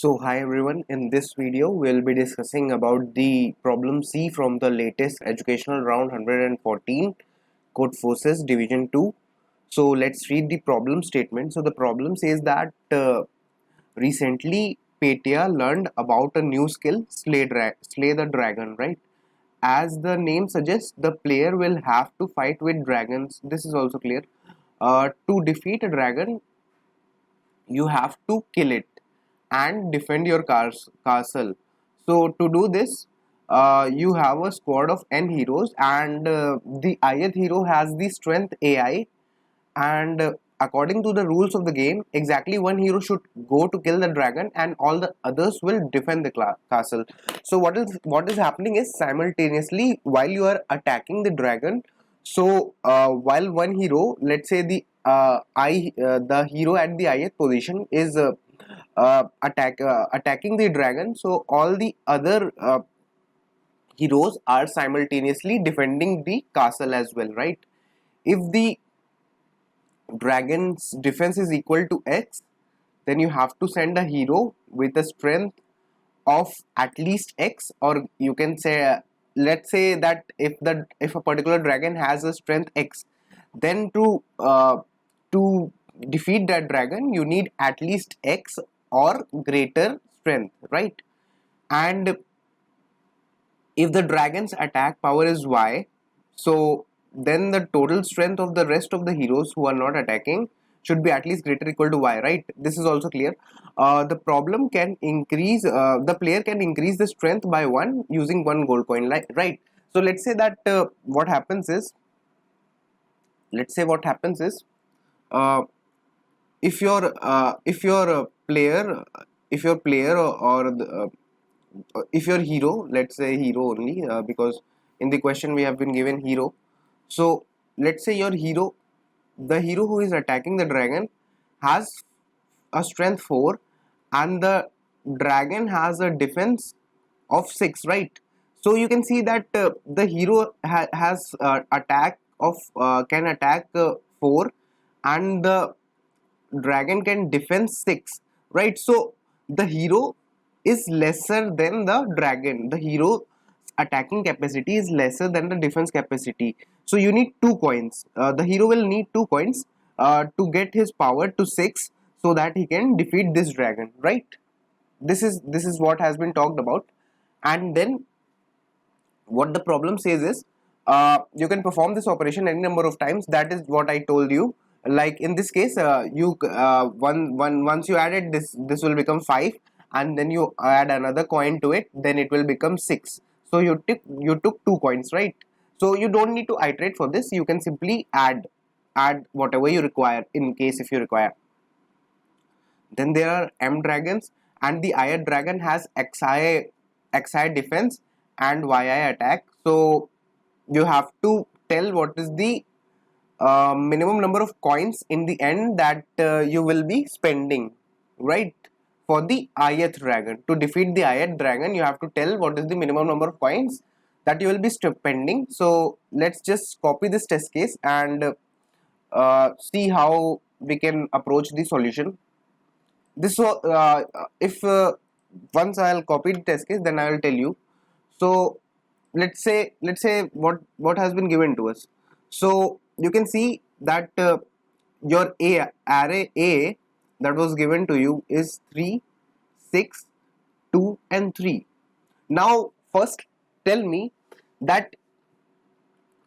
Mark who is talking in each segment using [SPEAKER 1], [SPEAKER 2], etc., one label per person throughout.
[SPEAKER 1] So hi everyone, in this video we'll be discussing about the problem C from the latest educational round 114 CodeForces division 2. So let's read the problem statement. So the problem says that recently Petya learned about a new skill, slay the dragon, right? As the name suggests, the player will have to fight with dragons. This is also clear. To defeat a dragon, you have to kill it and defend your castle. So to do this, you have a squad of n heroes, and the ith hero has the strength AI, and according to the rules of the game, exactly one hero should go to kill the dragon and all the others will defend the castle. So what is happening is, simultaneously while you are attacking the dragon, so while one hero, let's say the hero at the ith position is attacking the dragon, so all the other heroes are simultaneously defending the castle as well, right? If the dragon's defense is equal to X, then you have to send a hero with a strength of at least X, or you can say, let's say that if a particular dragon has a strength X, then to defeat that dragon you need at least X or greater strength, right? And if the dragon's attack power is Y, so then the total strength of the rest of the heroes who are not attacking should be at least greater or equal to Y, right? This is also clear. The player can increase the strength by 1 using 1 gold coin, right? So let's say that what happens is, uh, if your player or if your hero, let's say hero only, because in the question we have been given hero. So let's say the hero who is attacking the dragon has a strength 4 and the dragon has a defense of 6, right? So you can see that the hero has attack of can attack 4, and the dragon can defend 6, right? So the hero is lesser than the dragon. The hero attacking capacity is lesser than the defense capacity, so you need 2 coins. The hero will need 2 coins to get his power to 6 so that he can defeat this dragon, right? This is what has been talked about. And then what the problem says is, you can perform this operation any number of times. That is what I told you. Like in this case, once you added this will become 5, and then you add another coin to it, then it will become 6. So you took 2 coins, right? So you don't need to iterate for this. You can simply add whatever you require, in case if you require. Then there are M dragons, and the IR dragon has XI defense and YI attack. So you have to tell what is the minimum number of coins in the end that you will be spending, right? For the ith dragon, to defeat the ith dragon, you have to tell what is the minimum number of coins that you will be spending. So let's just copy this test case and see how we can approach the solution. This if once I'll copy the test case, then I will tell you. So let's say what has been given to us. So you can see that your array A that was given to you is 3, 6, 2 and 3. Now first tell me that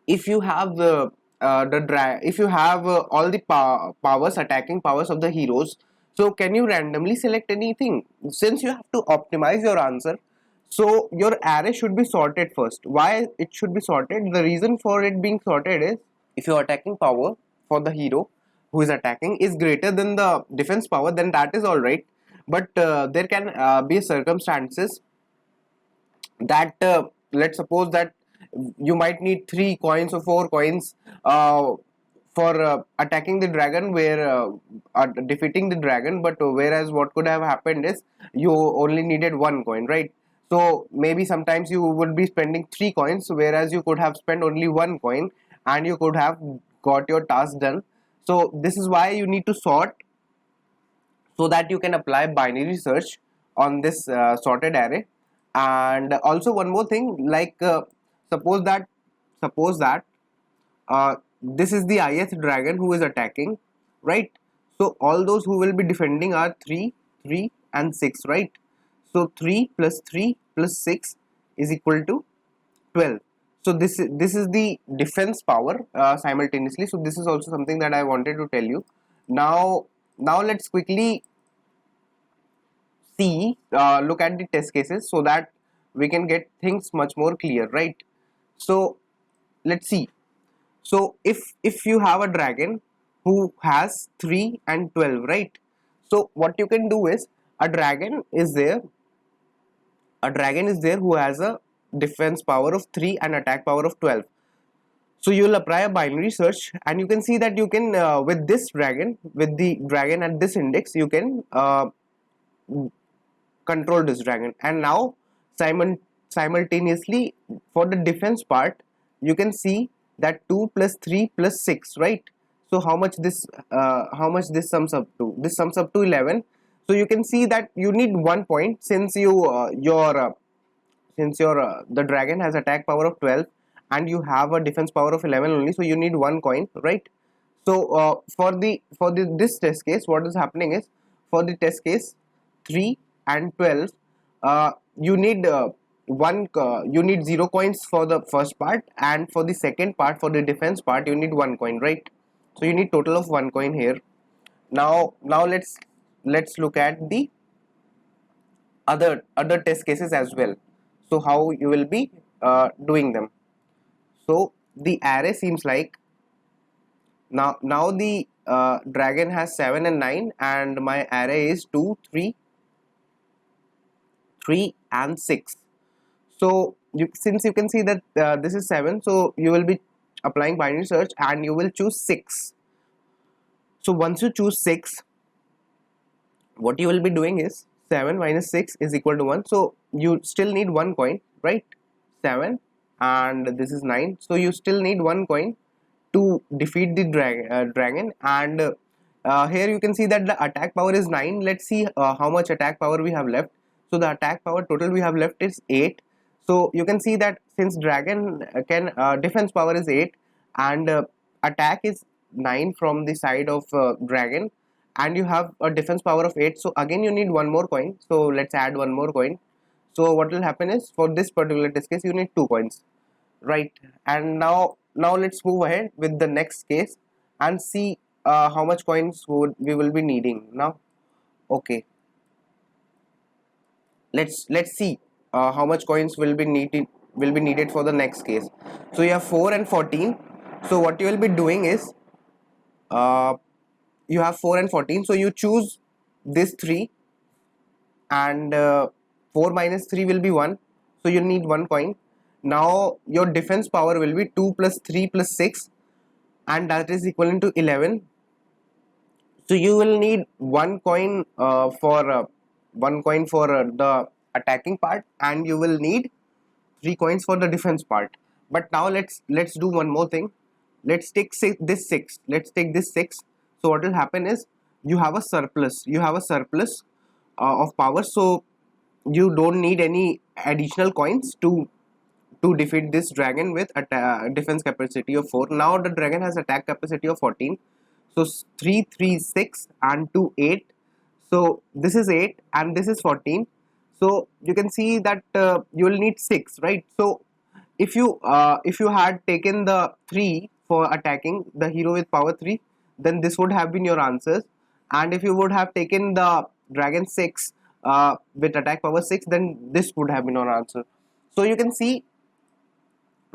[SPEAKER 1] if you have if you have all the attacking powers of the heroes, so can you randomly select anything? Since you have to optimize your answer, so your array should be sorted first. Why it should be sorted? The reason for it being sorted is, if your attacking power for the hero who is attacking is greater than the defense power, then that is all right. But there can be circumstances that let's suppose that you might need 3 coins or 4 coins for attacking the dragon, where defeating the dragon, but whereas what could have happened is you only needed 1 coin, right? So maybe sometimes you would be spending 3 coins, whereas you could have spent only 1 coin and you could have got your task done. So this is why you need to sort, so that you can apply binary search on this sorted array. And also one more thing, like suppose that suppose that this is the ith dragon who is attacking, right? So all those who will be defending are 3, 3 and 6, right? So 3 plus 3 plus 6 is equal to 12. So this is the defense power simultaneously. So this is also something that I wanted to tell you. Now let's quickly see, look at the test cases so that we can get things much more clear, right? So let's see. So if you have a dragon who has 3 and 12, right? So what you can do is, a dragon is there who has a defense power of 3 and attack power of 12. So you will apply a binary search, and you can see that you can with this dragon, with the dragon at this index, you can control this dragon. And now simultaneously, for the defense part, you can see that 2 plus 3 plus 6, right? So how much this sums up to? This sums up to 11. So you can see that you need 1 point, since the dragon has attack power of 12 and you have a defense power of 11 only, so you need 1 coin, right? So for this test case, what is happening is, for the test case 3 and 12, you need you need 0 coins for the first part, and for the second part, for the defense part, you need 1 coin, right? So you need total of 1 coin here. Now let's look at the other test cases as well. So how you will be doing them. So the array seems like, now the dragon has 7 and 9, and my array is 2, 3, 3 and 6. So since you can see that this is 7, so you will be applying binary search and you will choose 6. So once you choose 6, what you will be doing is 7 minus 6 is equal to 1. So you still need 1 coin, right? 7 and this is 9. So you still need 1 coin to defeat the dragon. And here you can see that the attack power is 9. Let's see how much attack power we have left. So the attack power total we have left is 8. So you can see that since dragon can defense power is 8 and attack is 9 from the side of dragon, and you have a defense power of 8, so again you need 1 more coin. So let's add 1 more coin. So what will happen is, for this particular test case, you need 2 coins, right? And now let's move ahead with the next case and see how much coins we will be needing now. Okay, let's see how much coins will be needed for the next case. So you have 4 and 14. So what you will be doing is, you have 4 and 14, so you choose this 3, and 4 minus 3 will be 1, so you need 1 coin. Now your defense power will be 2 plus 3 plus 6, and that is equivalent to 11. So you will need 1 coin for the attacking part, and you will need 3 coins for the defense part. But now let's do one more thing. Let's take this 6. Let's take this 6. So what will happen is, you have a surplus of power, so you don't need any additional coins to defeat this dragon with a defense capacity of 4. Now the dragon has attack capacity of 14. So 3, 3, 6 and 2, 8. So this is 8 and this is 14. So you can see that you will need 6, right? So if you had taken the 3 for attacking the hero with power 3, then this would have been your answers. And if you would have taken the dragon 6 with attack power 6, then this would have been your answer. So you can see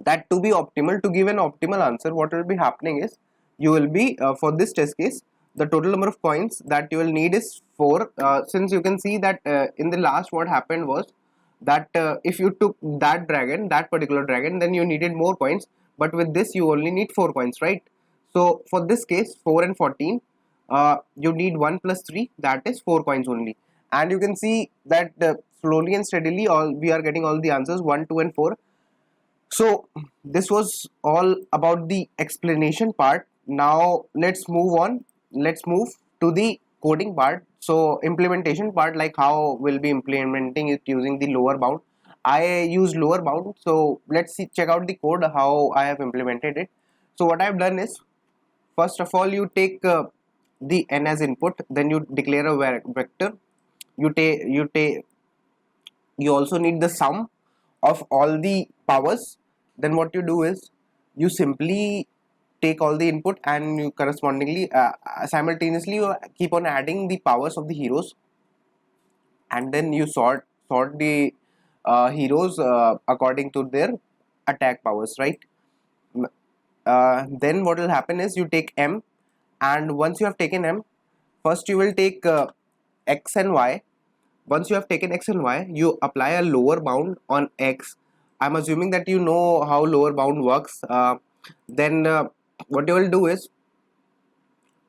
[SPEAKER 1] that to be optimal, to give an optimal answer, what will be happening is, you will be for this test case, the total number of coins that you will need is 4. Since you can see that in the last, what happened was that if you took that particular dragon, then you needed more coins, but with this you only need 4 coins, right? So for this case, 4 and 14, you need 1 plus 3, that is 4 coins only. And you can see that slowly and steadily we are getting all the answers, 1, 2 and 4. So this was all about the explanation part. Now let's move on. Let's move to the coding part. So implementation part, like how we'll be implementing it using the lower bound. I use lower bound. So let's see, check out the code how I have implemented it. So what I've done is, first of all, you take the n as input, then you declare a vector. You also need the sum of all the powers. Then what you do is, you simply take all the input and you correspondingly simultaneously you keep on adding the powers of the heroes, and then you sort the heroes according to their attack powers, right? Then what will happen is, you take m, and once you have taken m, first you will take x and y. Once you have taken x and y, you apply a lower bound on x. I'm assuming that you know how lower bound works. Then what you will do is,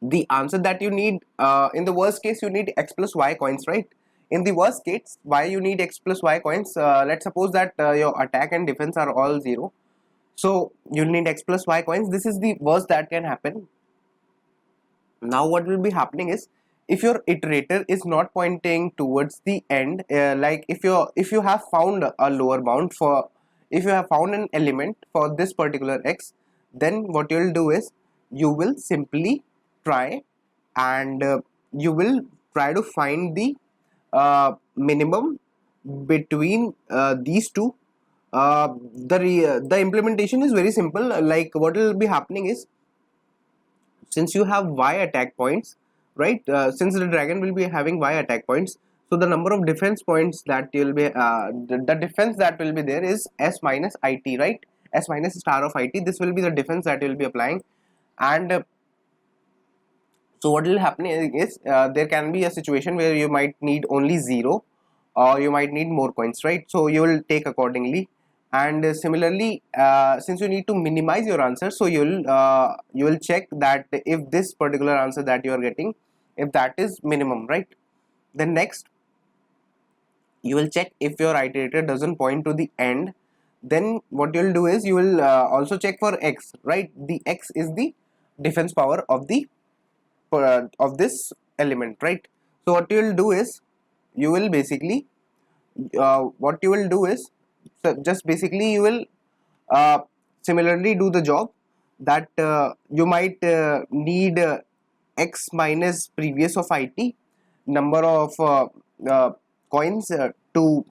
[SPEAKER 1] the answer that you need, in the worst case you need x plus y coins, right? In the worst case, why you need x plus y coins? Let's suppose that your attack and defense are all 0, so you need x plus y coins. This is the worst that can happen. Now what will be happening is, if your iterator is not pointing towards the end, like if you have found a lower bound for, if you have found an element for this particular x, then what you will do is, you will simply try, and you will try to find the minimum between these two. The implementation is very simple. Like what will be happening is, since you have y attack points, right? Since the dragon will be having y attack points, so the number of defense points that you'll be the defense that will be there is s minus it, right? S minus star of it. This will be the defense that you'll be applying. And so what will happen is, there can be a situation where you might need only 0, or you might need more coins, right? So you will take accordingly. And similarly, since you need to minimize your answer, so you will check that if this particular answer that you are getting, if that is minimum, right? Then next, you will check if your iterator doesn't point to the end. Then what you will do is, you will also check for x, right? The x is the defense power of this element, right? So what you will do is, you will basically what you will do is, so just basically you will uh, similarly do the job, that you might need x minus previous of it number of uh, coins to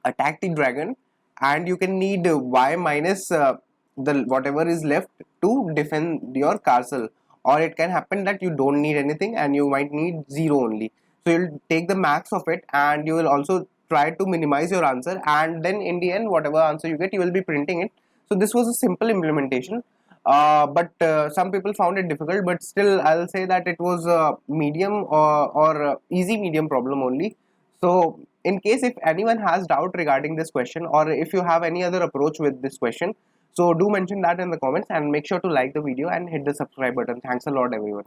[SPEAKER 1] attack the dragon, and you can need y minus the whatever is left to defend your castle. Or it can happen that you don't need anything and you might need 0 only, so you'll take the max of it, and you will also try to minimize your answer, and then in the end whatever answer you get, you will be printing it. So this was a simple implementation, but some people found it difficult, but still I'll say that it was a medium or easy medium problem only. So in case if anyone has doubt regarding this question, or if you have any other approach with this question, so do mention that in the comments, and make sure to like the video and hit the subscribe button. Thanks a lot everyone.